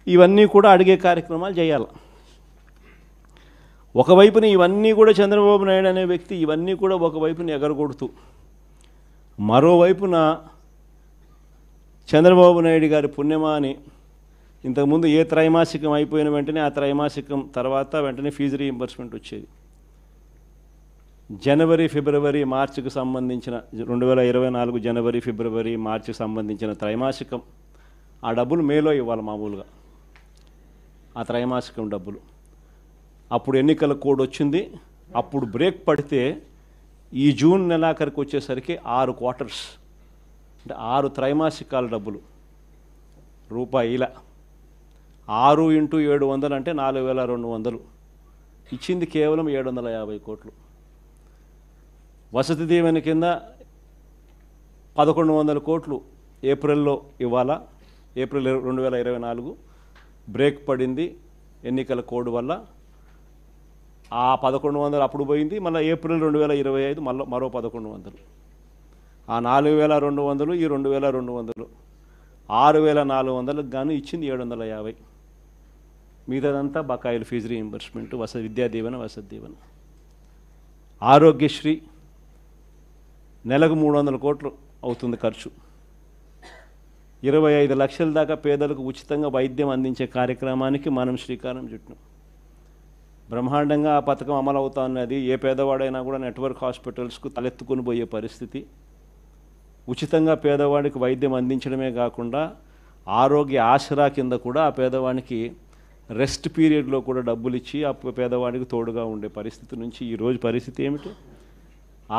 ఇవన్నీ కూడా అడిగే కార్యక్రమాలు చేయాలి. ఒకవైపున ఇవన్నీ కూడా చంద్రబాబు నాయుడు అనే వ్యక్తి ఇవన్నీ కూడా ఒకవైపున ఎగరగొడుతూ, మరోవైపున చంద్రబాబు నాయుడు గారి పుణ్యమా అని ఇంతకుముందు ఏ త్రైమాసికం అయిపోయిన వెంటనే ఆ త్రైమాసికం తర్వాత వెంటనే ఫీజు రీయింబర్స్మెంట్ వచ్చేది. జనవరి, ఫిబ్రవరి, మార్చికి సంబంధించిన 2024 జనవరి, ఫిబ్రవరి, మార్చికి సంబంధించిన త్రైమాసికం ఆ డబ్బులు మేలో ఇవ్వాలి మామూలుగా, ఆ త్రైమాసికం డబ్బులు. అప్పుడు ఎన్నికల కోడ్ వచ్చింది. అప్పుడు బ్రేక్ పడితే ఈ జూన్ నెలాఖరికి వచ్చేసరికి 6 క్వార్టర్స్ అంటే 6 త్రైమాసికాల డబ్బులు రూపాయిల 6 × 700 అంటే 4200 ఇచ్చింది కేవలం 750 కోట్లు. వసతి దీవెన కింద 1100 కోట్లు ఏప్రిల్లో ఇవ్వాలా. ఏప్రిల్ 2024 బ్రేక్ పడింది ఎన్నికల కోడ్ వల్ల. ఆ 1100 అప్పుడు పోయింది. మళ్ళీ ఏప్రిల్ 2025 మరో 1100. ఆ 4200 ఈ 2200 6400కు గాను ఇచ్చింది 750. మిగతాదంతా బకాయిలు, ఫీజు రీయింబర్స్మెంట్, విద్యా దీవెన, వసతి దీవెన. ఆరోగ్యశ్రీ నెలకు 300 కోట్లు అవుతుంది ఖర్చు. 25 లక్షల దాకా పేదలకు ఉచితంగా వైద్యం అందించే కార్యక్రమానికి మనం శ్రీకారం చుట్టాం. బ్రహ్మాండంగా ఆ పథకం అమలు అవుతా ఉన్నది. ఏ పేదవాడైనా కూడా నెట్వర్క్ హాస్పిటల్స్కు తలెత్తుకుని పోయే పరిస్థితి. ఉచితంగా పేదవాడికి వైద్యం అందించడమే కాకుండా ఆరోగ్య ఆసరా కింద కూడా ఆ పేదవాడికి రెస్ట్ పీరియడ్లో కూడా డబ్బులు ఇచ్చి ఆ పేదవాడికి తోడుగా ఉండే పరిస్థితి నుంచి ఈరోజు పరిస్థితి ఏమిటి?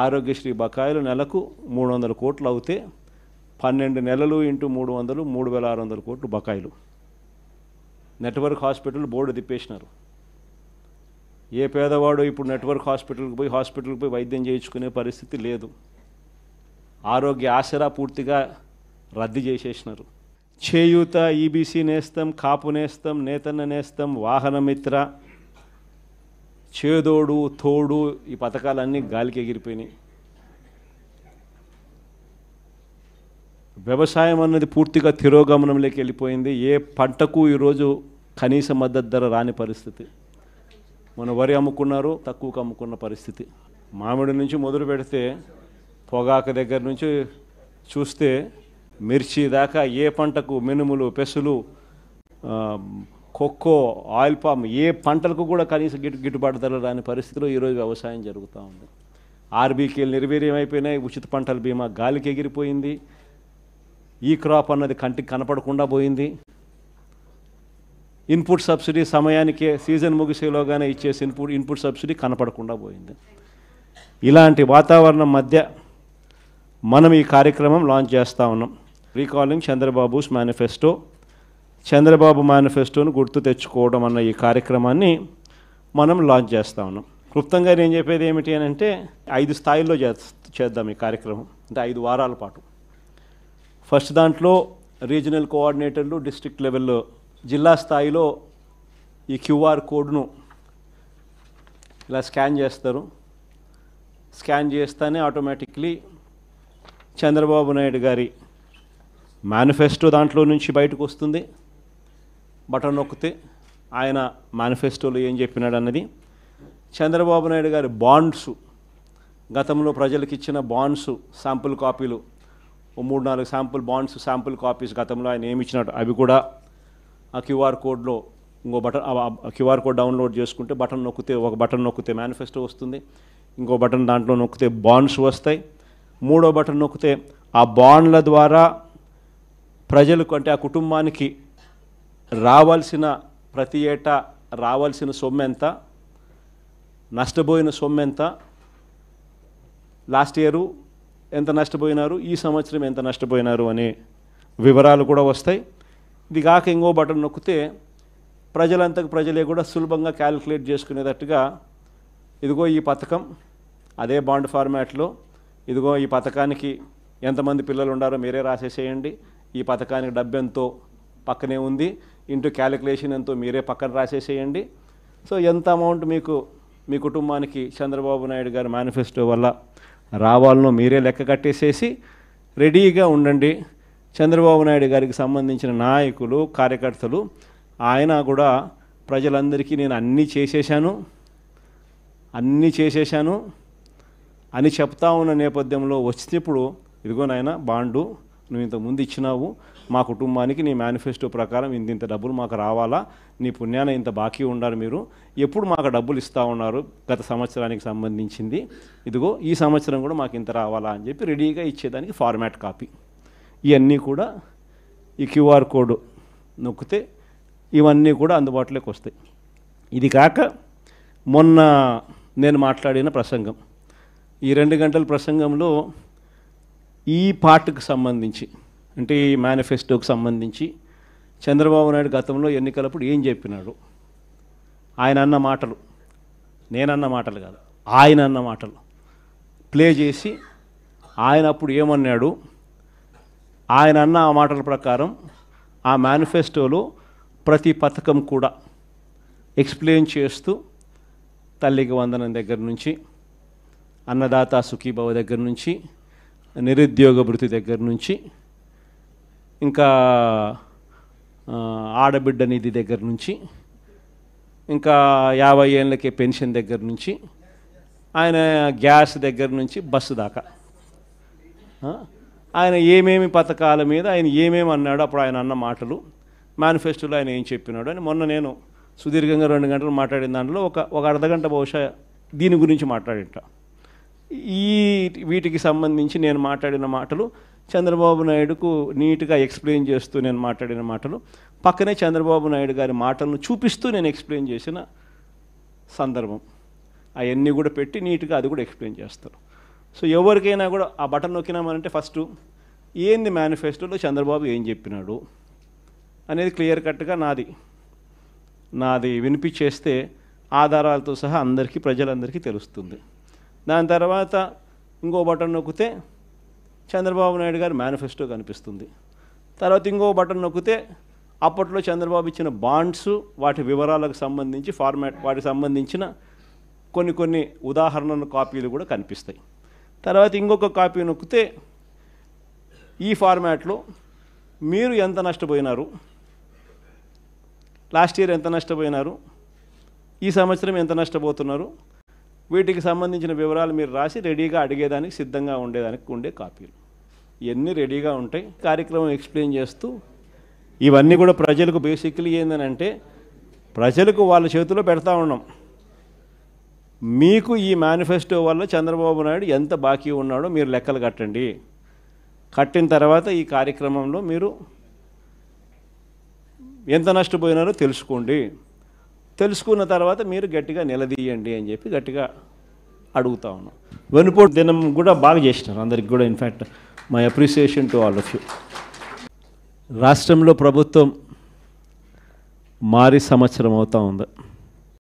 ఆరోగ్యశ్రీ బకాయిలు నెలకు 300 కోట్లు అవుతే 12 నెలలు × 300 3600 కోట్లు బకాయిలు. నెట్వర్క్ హాస్పిటల్ బోర్డు తిప్పేసినారు. ఏ పేదవాడు ఇప్పుడు నెట్వర్క్ హాస్పిటల్కి పోయి వైద్యం చేయించుకునే పరిస్థితి లేదు. ఆరోగ్య ఆసరా పూర్తిగా రద్దు చేసేసినారు. చేయూత, ఈబీసీ నేస్తం, కాపు నేస్తం, నేతన్న నేస్తం, వాహనమిత్ర, చేదోడు, తోడు ఈ పథకాలన్నీ గాలికి ఎగిరిపోయినాయి. వ్యవసాయం అన్నది పూర్తిగా తిరోగమనంలోకి వెళ్ళిపోయింది. ఏ పంటకు ఈరోజు కనీస మద్దతు ధర రాని పరిస్థితి. మన వరి అమ్ముకున్నారు, తక్కువకు అమ్ముకున్న పరిస్థితి. మామిడి నుంచి మొదలు పెడితే పొగాకు దగ్గర నుంచి చూస్తే మిర్చి దాకా ఏ పంటకు, మినుములు, పెసులు, కొక్కో, ఆయిల్ పామ్ ఏ పంటలకు కూడా కనీస గిట్టుబాటు ధర రాని పరిస్థితిలో ఈరోజు వ్యవసాయం జరుగుతూ ఉంది. ఆర్బీకేలు నిర్వీర్యం అయిపోయినాయి. ఉచిత పంటల బీమా గాలికి ఎగిరిపోయింది. ఈ క్రాప్ అన్నది కంటికి కనపడకుండా పోయింది. ఇన్పుట్ సబ్సిడీ సమయానికే సీజన్ ముగిసేలోగానే ఇచ్చేసి ఇన్పుట్ సబ్సిడీ కనపడకుండా పోయింది. ఇలాంటి వాతావరణం మధ్య మనం ఈ కార్యక్రమం లాంచ్ చేస్తూ ఉన్నాం. రీకాలింగ్ చంద్రబాబుస్ మేనిఫెస్టో, చంద్రబాబు మేనిఫెస్టోను గుర్తు తెచ్చుకోవడం అన్న ఈ కార్యక్రమాన్ని మనం లాంచ్ చేస్తూ ఉన్నాం. క్లుప్తంగా నేను చెప్పేది ఏమిటి అని అంటే 5 స్థాయిల్లో చేద్దాం ఈ కార్యక్రమం. అంటే 5 వారాల పాటు. ఫస్ట్ దాంట్లో రీజనల్ కోఆర్డినేటర్లు, డిస్ట్రిక్ట్ లెవెల్లో, జిల్లా స్థాయిలో ఈ క్యూఆర్ కోడ్ను ఇలా స్కాన్ చేస్తారు. స్కాన్ చేస్తేనే ఆటోమేటిక్లీ చంద్రబాబు నాయుడు గారి మేనిఫెస్టో దాంట్లో నుంచి బయటకు వస్తుంది. బటన్ నొక్కితే ఆయన మేనిఫెస్టోలో ఏం చెప్పినాడు అన్నది. చంద్రబాబు నాయుడు గారి బాండ్స్, గతంలో ప్రజలకు ఇచ్చిన బాండ్స్ శాంపుల్ కాపీలు, 3-4 శాంపుల్ బాండ్స్, శాంపుల్ కాపీస్ గతంలో ఆయన ఏమి ఇచ్చినాడు అవి కూడా ఆ క్యూఆర్ కోడ్లో ఇంకో బటన్, క్యూఆర్ కోడ్ డౌన్లోడ్ చేసుకుంటే ఒక బటన్ నొక్కితే మేనిఫెస్టో వస్తుంది. ఇంకో బటన్ దాంట్లో నొక్కితే బాండ్స్ వస్తాయి. 3వ బటన్ నొక్కితే ఆ బాండ్ల ద్వారా ప్రజలకు, అంటే ఆ కుటుంబానికి రావాల్సిన, ప్రతి ఏటా రావాల్సిన సొమ్ము ఎంత, నష్టపోయిన సొమ్ము ఎంత, లాస్ట్ ఇయరు ఎంత నష్టపోయినారు, ఈ సంవత్సరం ఎంత నష్టపోయినారు అనే వివరాలు కూడా వస్తాయి. ఇది కాక ఇంకో బటన్ నొక్కితే ప్రజలంతకు ప్రజలే కూడా సులభంగా క్యాలిక్యులేట్ చేసుకునేటట్టుగా, ఇదిగో ఈ పథకం అదే బాండ్ ఫార్మాట్లో, ఇదిగో ఈ పథకానికి ఎంతమంది పిల్లలు ఉండారో మీరే రాసేసేయండి, ఈ పథకానికి డబ్బు ఎంతో పక్కనే ఉంది, ఇంటూ క్యాలిక్యులేషన్ ఎంతో మీరే పక్కన రాసేసేయండి. సో ఎంత అమౌంట్ మీకు మీ కుటుంబానికి చంద్రబాబు నాయుడు గారి మేనిఫెస్టో వల్ల రావాలనో మీరే లెక్క కట్టేసేసి రెడీగా ఉండండి. చంద్రబాబు నాయుడు గారికి సంబంధించిన నాయకులు, కార్యకర్తలు ఆయన కూడా ప్రజలందరికీ నేను అన్నీ చేసేశాను అని చెప్తా ఉన్న నేపథ్యంలో వచ్చినప్పుడు ఇదిగో నాయన బాండు నువ్వు ఇంత ముందు ఇచ్చినావు మా కుటుంబానికి నీ మేనిఫెస్టో ప్రకారం ఇంత డబ్బులు మాకు రావాలా నీ పుణ్యాన ఇంత బాకీ ఉండాలి మీరు ఎప్పుడు మాకు డబ్బులు ఇస్తూ ఉన్నారు గత సంవత్సరానికి సంబంధించింది ఇదిగో ఈ సంవత్సరం కూడా మాకు ఇంత రావాలా అని చెప్పి రెడీగా ఇచ్చేదానికి ఫార్మాట్ కాపీ ఇవన్నీ కూడా ఈ క్యూఆర్ కోడ్ నొక్కితే ఇవన్నీ కూడా అందుబాటులోకి వస్తాయి. ఇది కాక మొన్న నేను మాట్లాడిన ప్రసంగం ఈ 2 గంటల ప్రసంగంలో ఈ పార్ట్కి సంబంధించి అంటే ఈ మేనిఫెస్టోకి సంబంధించి చంద్రబాబు నాయుడు గతంలో ఎన్నికలప్పుడు ఏం చెప్పినాడు ఆయన అన్న మాటలు నేనన్న మాటలు కాదు ఆయన అన్న మాటలు ప్లే చేసి ఆయన అప్పుడు ఏమన్నాడు ఆయన అన్న ఆ మాటల ప్రకారం ఆ మేనిఫెస్టోలో ప్రతి పథకం కూడా ఎక్స్ప్లెయిన్ చేస్తూ తల్లికి వందనం దగ్గర నుంచి అన్నదాత సుఖీభవ దగ్గర నుంచి నిరుద్యోగ భృతి దగ్గర నుంచి ఇంకా ఆడబిడ్డ నిధి దగ్గర నుంచి ఇంకా 50 ఏళ్ళకే పెన్షన్ దగ్గర నుంచి ఆయన గ్యాస్ దగ్గర నుంచి బస్సు దాకా ఆయన ఏమేమి పథకాల మీద ఆయన ఏమేమి అన్నాడు అప్పుడు ఆయన అన్న మాటలు మేనిఫెస్టోలో ఆయన ఏం చెప్పినాడు అని మొన్న నేను సుదీర్ఘంగా 2 గంటలు మాట్లాడిన దాంట్లో ఒక అర్ధగంట బహుశా దీని గురించి మాట్లాడింట. వీటికి సంబంధించి నేను మాట్లాడిన మాటలు చంద్రబాబు నాయుడుకు నీట్గా ఎక్స్ప్లెయిన్ చేస్తూ నేను మాట్లాడిన మాటలు పక్కనే చంద్రబాబు నాయుడు గారి మాటలను చూపిస్తూ నేను ఎక్స్ప్లెయిన్ చేసిన సందర్భం అవన్నీ కూడా పెట్టి నీట్గా అది కూడా ఎక్స్ప్లెయిన్ చేస్తారు. సో ఎవరికైనా కూడా ఆ బటన్ నొక్కినామనంటే ఫస్ట్ ఏంది మేనిఫెస్టోలో చంద్రబాబు ఏం చెప్పినాడు అనేది క్లియర్ కట్గా నాది వినిపించేస్తే ఆధారాలతో సహా అందరికీ ప్రజలందరికీ తెలుస్తుంది. దాని తర్వాత ఇంకో బటన్ నొక్కితే చంద్రబాబు నాయుడు గారి మేనిఫెస్టో కనిపిస్తుంది. తర్వాత ఇంకో బటన్ నొక్కితే అప్పట్లో చంద్రబాబు ఇచ్చిన బాండ్స్ వాటి వివరాలకు సంబంధించి ఫార్మాట్ వాటికి సంబంధించిన కొన్ని ఉదాహరణల కాపీలు కూడా కనిపిస్తాయి. తర్వాత ఇంకొక కాపీ నొక్కితే ఈ ఫార్మాట్లో మీరు ఎంత నష్టపోయినారు, లాస్ట్ ఇయర్ ఎంత నష్టపోయినారు, ఈ సంవత్సరం ఎంత నష్టపోతున్నారు, వీటికి సంబంధించిన వివరాలు మీరు రాసి రెడీగా అడిగేదానికి సిద్ధంగా ఉండే కాపీలు ఇవన్నీ రెడీగా ఉంటాయి. కార్యక్రమం ఎక్స్ప్లెయిన్ చేస్తూ ఇవన్నీ కూడా ప్రజలకు బేసిక్లీ ఏంటంటే ప్రజలకు వాళ్ళ చేతిలో పెడతా ఉన్నాం. మీకు ఈ మేనిఫెస్టో వల్ల చంద్రబాబు నాయుడు ఎంత బాకీ ఉన్నాడో మీరు లెక్కలు కట్టండి. కట్టిన తర్వాత ఈ కార్యక్రమంలో మీరు ఎంత నష్టపోయినారో తెలుసుకోండి. తెలుసుకున్న తర్వాత మీరు గట్టిగా నిలదీయండి అని చెప్పి గట్టిగా అడుగుతా ఉన్నాం. వెనుపోటు దినం కూడా బాగా చేసినారు అందరికి కూడా. In fact my appreciation to all of you. రాష్ట్రంలో ప్రభుత్వం మారి సంవత్సరం అవుతూ ఉంది.